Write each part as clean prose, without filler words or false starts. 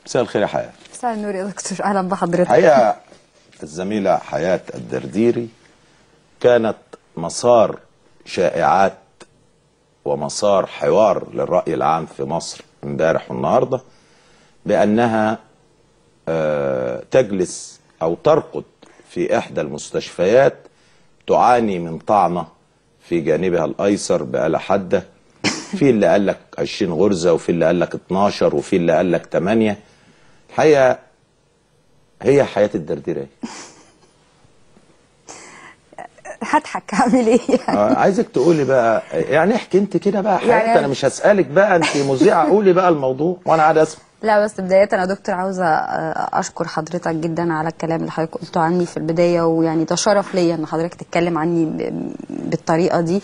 مساء الخير يا حياة. مساء النور يا دكتور، اهلا بحضرتك. حقيقة الزميلة حياة الدرديري كانت مسار شائعات ومسار حوار للرأي العام في مصر امبارح والنهارده بأنها تجلس أو ترقد في إحدى المستشفيات تعاني من طعنة في جانبها الأيسر بآلة حادة. في اللي قال لك 20 غرزة، وفي اللي قال لك 12، وفي اللي قال لك 8. الحقيقة هي حياة الدرديرية. هضحك هعمل ايه يعني؟ عايزك تقولي بقى، يعني احكي انت كده بقى حياتي، يعني انا مش هسألك بقى، انت مذيعة، قولي بقى الموضوع وانا قاعد اسمع. لا بس بداية يا دكتور عاوزة أشكر حضرتك جدا على الكلام اللي حضرتك قلته عني في البداية، ويعني ده شرف ليا إن حضرتك تتكلم عني بالطريقة دي.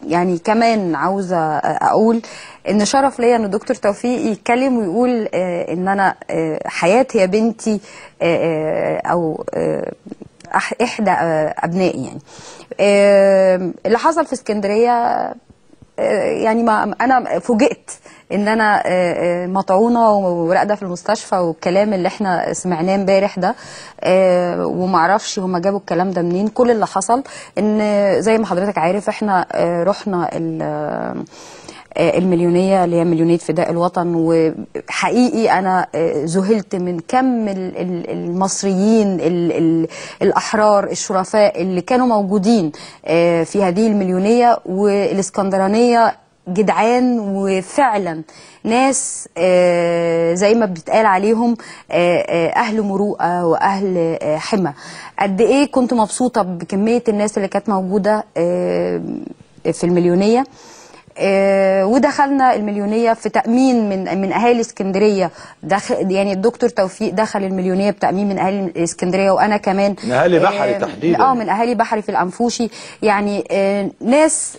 يعني كمان عاوزة أقول إن شرف ليا إن دكتور توفيق يتكلم ويقول إن أنا حياة هي بنتي أو إحدى أبنائي. يعني اللي حصل في اسكندرية، يعني ما انا فوجئت ان انا مطعونه وراقده في المستشفى، والكلام اللي احنا سمعناه امبارح ده ومعرفش هما جابوا الكلام ده منين. كل اللي حصل ان زي ما حضرتك عارف احنا رحنا المليونية اللي هي مليونية فداء الوطن، وحقيقي أنا ذهلت من كم المصريين الأحرار الشرفاء اللي كانوا موجودين في هذه المليونية. والإسكندرانية جدعان وفعلا ناس زي ما بيتقال عليهم أهل مروءة وأهل حمى. قد إيه كنت مبسوطة بكمية الناس اللي كانت موجودة في المليونية. ودخلنا المليونية في تأمين من أهالي اسكندرية. يعني الدكتور توفيق دخل المليونية بتأمين من أهالي اسكندرية، وأنا كمان من أهالي بحري تحديدا. من أهالي بحري في الأنفوشي. يعني ناس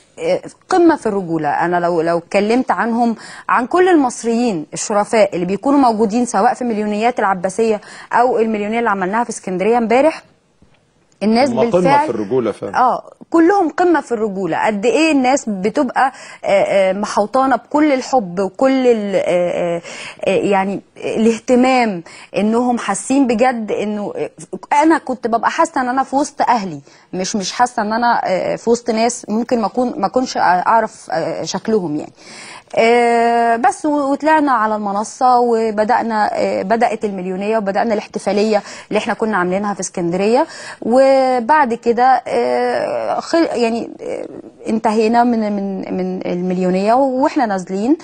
قمة في الرجولة. أنا لو اتكلمت عنهم، عن كل المصريين الشرفاء اللي بيكونوا موجودين سواء في مليونيات العباسية أو المليونية اللي عملناها في اسكندرية امبارح، الناس بالفعل قمة في الرجولة فعلا. كلهم قمة في الرجولة. قد ايه الناس بتبقى محوطانة بكل الحب وكل يعني الاهتمام، انهم حاسين بجد انه انا كنت ببقى حاسة ان انا في وسط اهلي، مش حاسة ان انا في وسط ناس ممكن ما اكونش اعرف شكلهم يعني. بس وطلعنا على المنصة وبدأنا بدأت المليونية وبدأنا الاحتفالية اللي احنا كنا عاملينها في اسكندرية. وبعد كده يعني انتهينا من المليونية واحنا نازلين.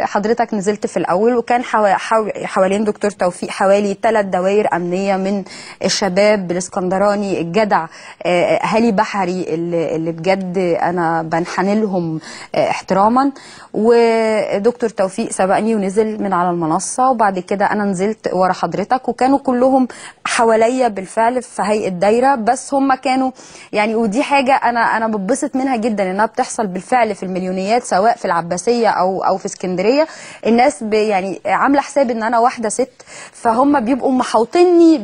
حضرتك نزلت في الأول، وكان حوالين دكتور توفيق حوالي 3 دوائر أمنية من الشباب الاسكندراني الجدع، أهالي بحري اللي بجد أنا بنحن لهم احتراما. ودكتور توفيق سبقني ونزل من على المنصة، وبعد كده أنا نزلت ورا حضرتك، وكانوا كلهم حواليا بالفعل في هيئة دايرة. بس هم كانوا يعني، ودي حاجة أنا بتبسط منها جدا إنها بتحصل بالفعل في المليونيات سواء في العباسية أو في اسكندرية. الناس يعني عاملة حساب إن أنا واحدة ست، فهم بيبقوا محوطيني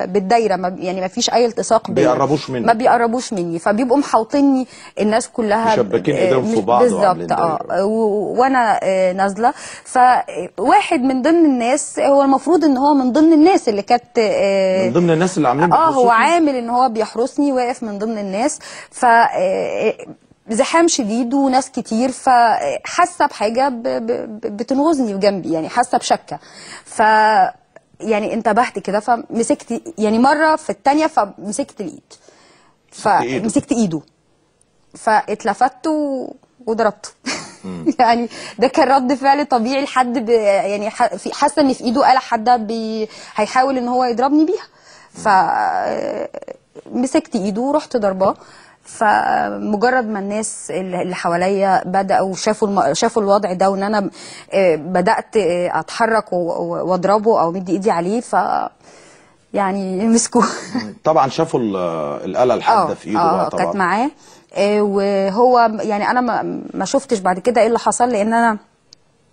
بالدايرة، يعني ما فيش أي التصاق ما بيقربوش مني، فبيبقوا محوطيني الناس كلها، مشبكين ايديهم في بعض بالظبط. وانا نازله، فواحد من ضمن الناس، هو المفروض ان هو من ضمن الناس اللي كانت من ضمن الناس اللي عاملين هو عامل ان هو بيحرسني، واقف من ضمن الناس. ف زحام شديد وناس كتير، فحاسه بحاجه بتنغزني جنبي، يعني حاسه بشكه. يعني انتبهت كده فمسكت، يعني مره في الثانيه فمسكت الايد، فمسكت ايده فاتلفت وضربته. يعني ده كان رد فعل طبيعي لحد يعني حاسه ان في ايده آلة حاده هيحاول ان هو يضربني بيها. فمسكت ايده ورحت ضرباه. فمجرد ما الناس اللي حواليا بداوا شافوا الوضع ده، وان انا بدات اتحرك واضربه او مدي ايدي عليه، يعني مسكوه. طبعا شافوا الآلة الحادة في ايده بقى طبعا. كانت معاه. وهو يعني انا ما شفتش بعد كده ايه اللي حصل، لان انا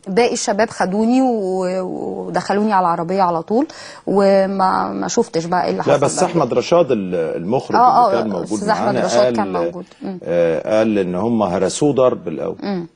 باقي الشباب خدوني ودخلوني على العربيه على طول، وما شفتش بقى ايه اللي حصل. لا بس احمد رشاد المخرج اللي كان موجود معانا احمد رشاد كان موجود. قال ان هم هرسوه ضرب الاول.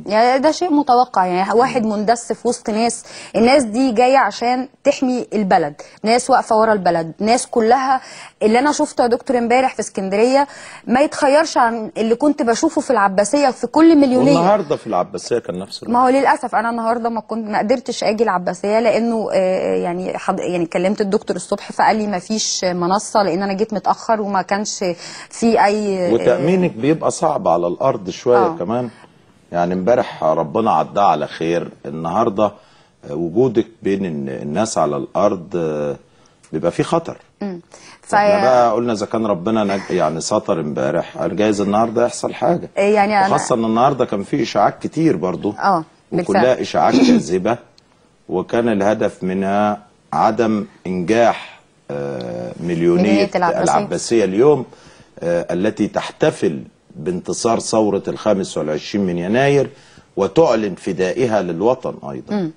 يعني ده شيء متوقع، يعني واحد مندس في وسط ناس، الناس دي جايه عشان تحمي البلد، ناس واقفه ورا البلد، ناس كلها. اللي انا شفته يا دكتور امبارح في اسكندريه ما يتخيرش عن اللي كنت بشوفه في العباسيه في كل مليونيه. والنهارده في العباسيه كان نفس ما هو للاسف انا النهارده ما قدرتش اجي العباسيه، لانه يعني كلمت الدكتور الصبح فقال لي ما فيش منصه، لان انا جيت متاخر وما كانش في اي وتامينك بيبقى صعب على الارض شويه كمان. يعني امبارح ربنا عداه على خير، النهارده وجودك بين الناس على الارض بيبقى فيه خطر. احنا بقى قلنا اذا كان ربنا يعني سطر امبارح، جايز النهارده يحصل حاجه. يعني وخاصه ان النهارده كان فيه اشاعات كتير برضو، بالفعل وكلها اشاعات كاذبه، وكان الهدف منها عدم انجاح مليونيه العباسيه اليوم، التي تحتفل بانتصار ثورة 25 من يناير وتعلن فدائها للوطن أيضا.